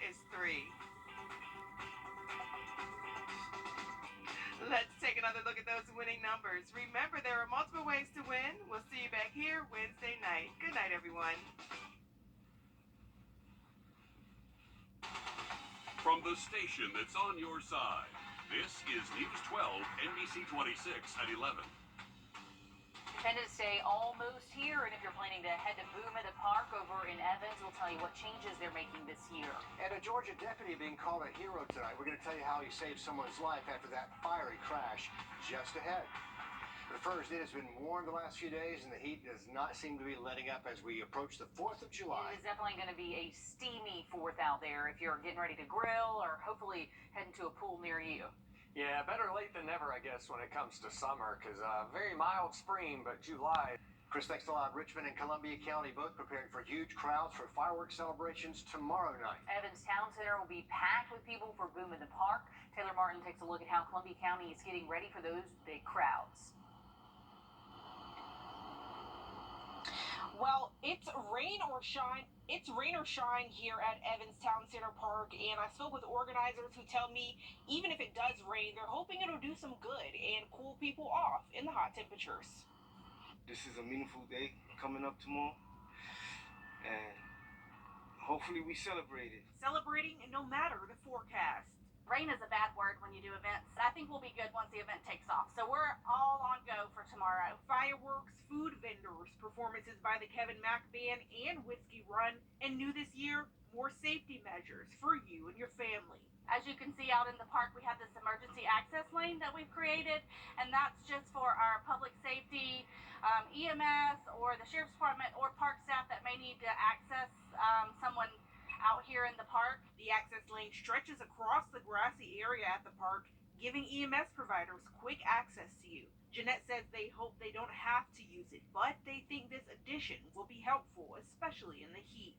is 3. Let's take another look at those winning numbers. Remember, there are multiple ways to win. We'll see you back here Wednesday night. Good night, everyone. From the station that's on your side, this is News 12, NBC 26 at 11. Independence Day almost here, and if you're planning to head to Wrdw Park over in Evans, we'll tell you what changes they're making this year. And a Georgia deputy being called a hero tonight. We're going to tell you how he saved someone's life after that fiery crash just ahead. But first, it has been warm the last few days, and the heat does not seem to be letting up as we approach the 4th of July. It is definitely going to be a steamy 4th out there if you're getting ready to grill or hopefully heading to a pool near you. Yeah, better late than never, I guess, when it comes to summer, because very mild spring, but July. Chris, thanks a lot. Richmond and Columbia County both preparing for huge crowds for fireworks celebrations tomorrow night. Evans Town Center will be packed with people for Wrdw Park. Taylor Martin takes a look at how Columbia County is getting ready for those big crowds. Well, it's rain or shine. It's rain or shine here at Evans Town Center Park, and I spoke with organizers who tell me even if it does rain, they're hoping it'll do some good and cool people off in the hot temperatures. This is a meaningful day coming up tomorrow, and hopefully we celebrate it. Celebrating no matter the forecast. Rain is a bad word when you do events. I think we'll be good once the event takes off. So we're all on go for tomorrow. Fireworks, food vendors, performances by the Kevin Mack Band and Whiskey Run, and new this year, more safety measures for you and your family. As you can see out in the park, we have this emergency access lane that we've created, and that's just for our public safety, EMS, or the Sheriff's Department, or park staff that may need to access someone out here in the park. The access lane stretches across the grassy area at the park, giving EMS providers quick access to you. Jeanette says they hope they don't have to use it, but they think this addition will be helpful, especially in the heat.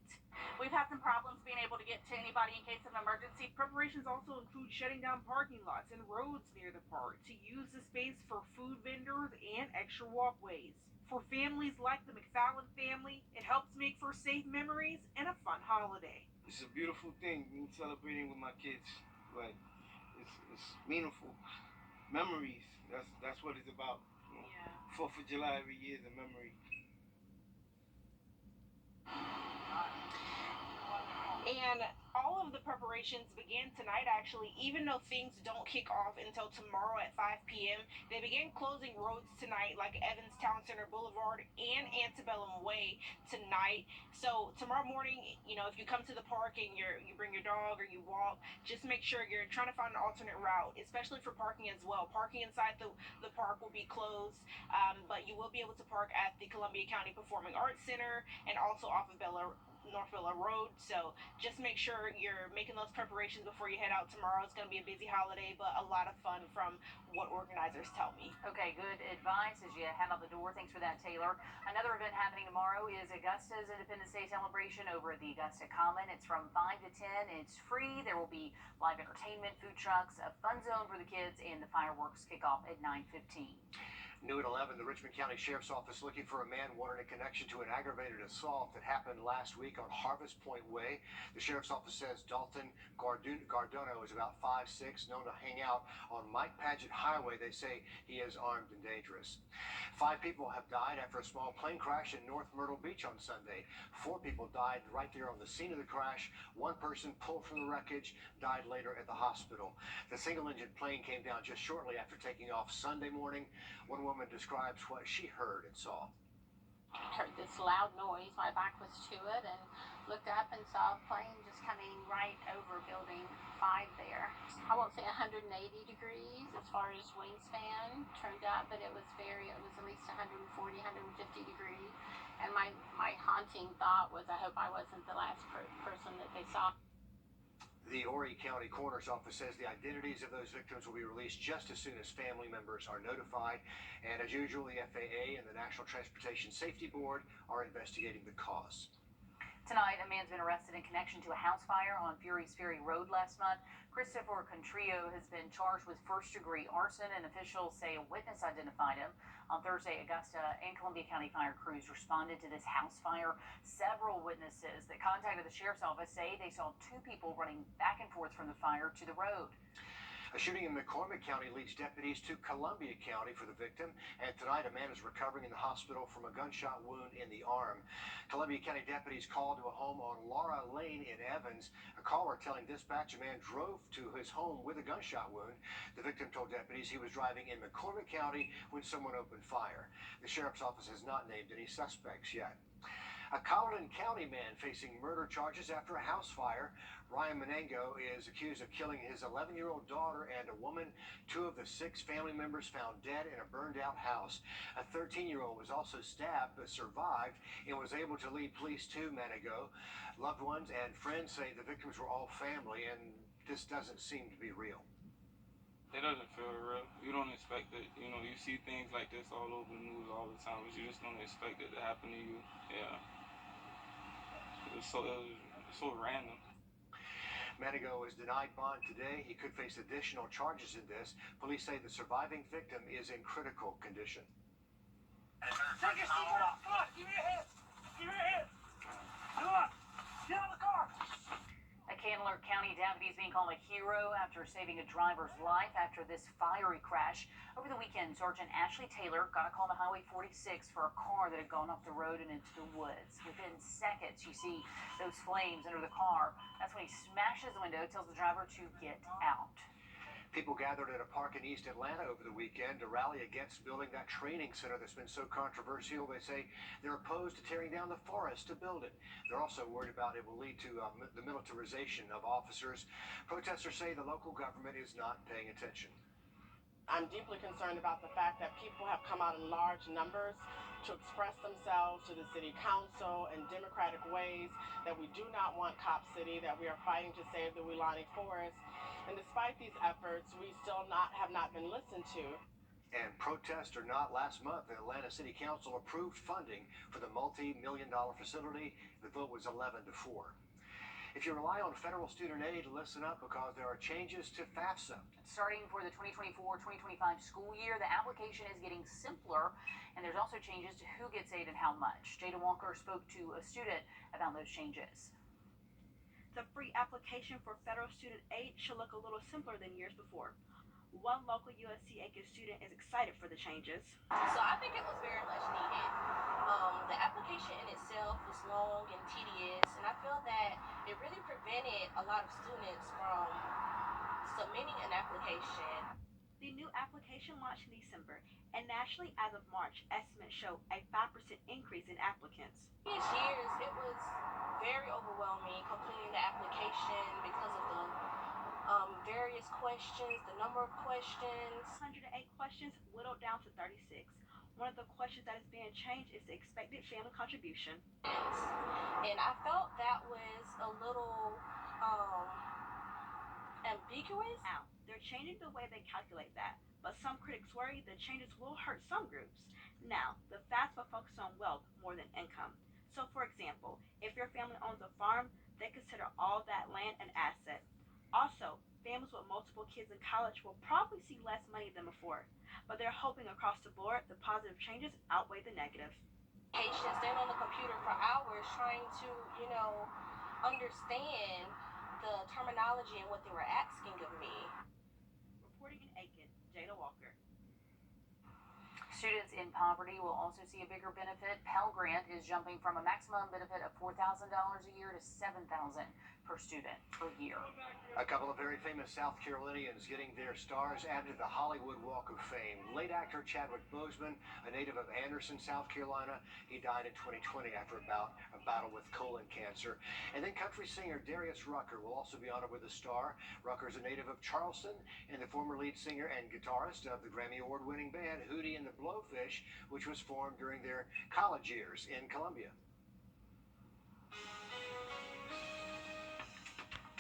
We've had some problems being able to get to anybody in case of an emergency. Preparations also include shutting down parking lots and roads near the park to use the space for food vendors and extra walkways. For families like the McFallon family, it helps make for safe memories and a fun holiday. It's a beautiful thing being celebrating with my kids. Like it's meaningful memories. That's what it's about. You know? Yeah. 4th of July every year is a memory. And all of the preparations began tonight, actually, even though things don't kick off until tomorrow at 5 p.m. They began closing roads tonight, like Evans Town Center Boulevard and Antebellum Way tonight. So tomorrow morning, you know, if you come to the park and you bring your dog or you walk, just make sure you're trying to find an alternate route, especially for parking as well. Parking inside the park will be closed, but you will be able to park at the Columbia County Performing Arts Center and also off of North Bella Road. So just make sure you're making those preparations before you head out tomorrow. It's going to be a busy holiday, but a lot of fun from what organizers tell me. Okay, good advice as you head out the door. Thanks for that, Taylor. Another event happening tomorrow is Augusta's Independence Day celebration over at the Augusta Common. It's from 5 to 10. It's free. There will be live entertainment, food trucks, a fun zone for the kids, and the fireworks kick off at 9:15. New at 11, the Richmond County Sheriff's Office looking for a man wanted a connection to an aggravated assault that happened last week on Harvest Point Way. The Sheriff's Office says Dalton Gardono is about 5'6", known to hang out on Mike Paget Highway. They say he is armed and dangerous. 5 people have died after a small plane crash in North Myrtle Beach on Sunday. 4 people died right there on the scene of the crash. 1 person pulled from the wreckage, died later at the hospital. The single-engine plane came down just shortly after taking off Sunday morning. One woman describes what she heard and saw. I heard this loud noise. My back was to it and looked up and saw a plane just coming right over building 5 there. I won't say 180 degrees as far as wingspan turned up, but it was at least 140, 150 degrees. And my haunting thought was, I hope I wasn't the last person that they saw. The Horry County Coroner's Office says the identities of those victims will be released just as soon as family members are notified. And as usual, the FAA and the National Transportation Safety Board are investigating the cause. Tonight, a man's been arrested in connection to a house fire on Fury's Ferry Road last month. Christopher Contrillo has been charged with first-degree arson, and officials say a witness identified him. On Thursday, Augusta and Columbia County fire crews responded to this house fire. Several witnesses that contacted the sheriff's office say they saw two people running back and forth from the fire to the road. A shooting in McCormick County leads deputies to Columbia County for the victim, and tonight a man is recovering in the hospital from a gunshot wound in the arm. Columbia County deputies called to a home on Laura Lane in Evans. A caller telling dispatch a man drove to his home with a gunshot wound. The victim told deputies he was driving in McCormick County when someone opened fire. The sheriff's office has not named any suspects yet. A Colleton County man facing murder charges after a house fire. Ryan Menengo is accused of killing his 11-year-old daughter and a woman. 2 of the 6 family members found dead in a burned-out house. A 13-year-old was also stabbed but survived and was able to lead police to Menengo. Loved ones and friends say the victims were all family, and this doesn't seem to be real. It doesn't feel real. You don't expect it. You know, you see things like this all over the news all the time, but you just don't expect it to happen to you. Yeah. It was so random. Menengo was denied bond today. He could face additional charges in this. Police say the surviving victim is in critical condition. Take your seatbelt off. Come on, give me your hands. Give me your hands. Come on. Get on the car. A Candler County deputy is being called a hero after saving a driver's life after this fiery crash. Over the weekend, Sergeant Ashley Taylor got a call to Highway 46 for a car that had gone off the road and into the woods. Within seconds, you see those flames under the car. That's when he smashes the window, tells the driver to get out. People gathered at a park in East Atlanta over the weekend to rally against building that training center that's been so controversial. They say they're opposed to tearing down the forest to build it. They're also worried about it will lead to the militarization of officers. Protesters say the local government is not paying attention. I'm deeply concerned about the fact that people have come out in large numbers to express themselves to the city council in democratic ways, that we do not want Cop City, that we are fighting to save the Weelaunee Forest. And despite these efforts, we still have not been listened to. And protest or not, last month, the Atlanta City Council approved funding for the multi-million-dollar facility. The vote was 11-4. If you rely on federal student aid, listen up, because there are changes to FAFSA. Starting for the 2024-2025 school year, the application is getting simpler, and there's also changes to who gets aid and how much. Jada Walker spoke to a student about those changes. The free application for federal student aid should look a little simpler than years before. One local USC Aiken student is excited for the changes. So I think it was very much needed. The application in itself was long and tedious, and I feel that it really prevented a lot of students from submitting an application. The new application launched in December, and nationally as of March, estimates show a 5% increase in applicants. Previous years, it was very overwhelming completing the application because of the various questions, the number of questions. 108 questions whittled down to 36. One of the questions that is being changed is the expected family contribution. And I felt that was a little ambiguous. Now, they're changing the way they calculate that, but some critics worry the changes will hurt some groups. Now, the FAFSA focuses on wealth more than income. So, for example, if your family owns a farm, they consider all that land an asset. Also, families with multiple kids in college will probably see less money than before, but they're hoping across the board the positive changes outweigh the negative. Stand on the computer for hours trying to, understand the terminology and what they were asking of me. Reporting in Aiken, Jada Walker. Students in poverty will also see a bigger benefit. Pell Grant is jumping from a maximum benefit of $4,000 a year to $7,000 per student per year. A couple of very famous South Carolinians getting their stars added to the Hollywood Walk of Fame. Late actor Chadwick Boseman, a native of Anderson, South Carolina, he died in 2020 after a battle with colon cancer. And then country singer Darius Rucker will also be honored with a star. Rucker is a native of Charleston and the former lead singer and guitarist of the Grammy Award-winning band Hootie and the Blowfish, which was formed during their college years in Columbia.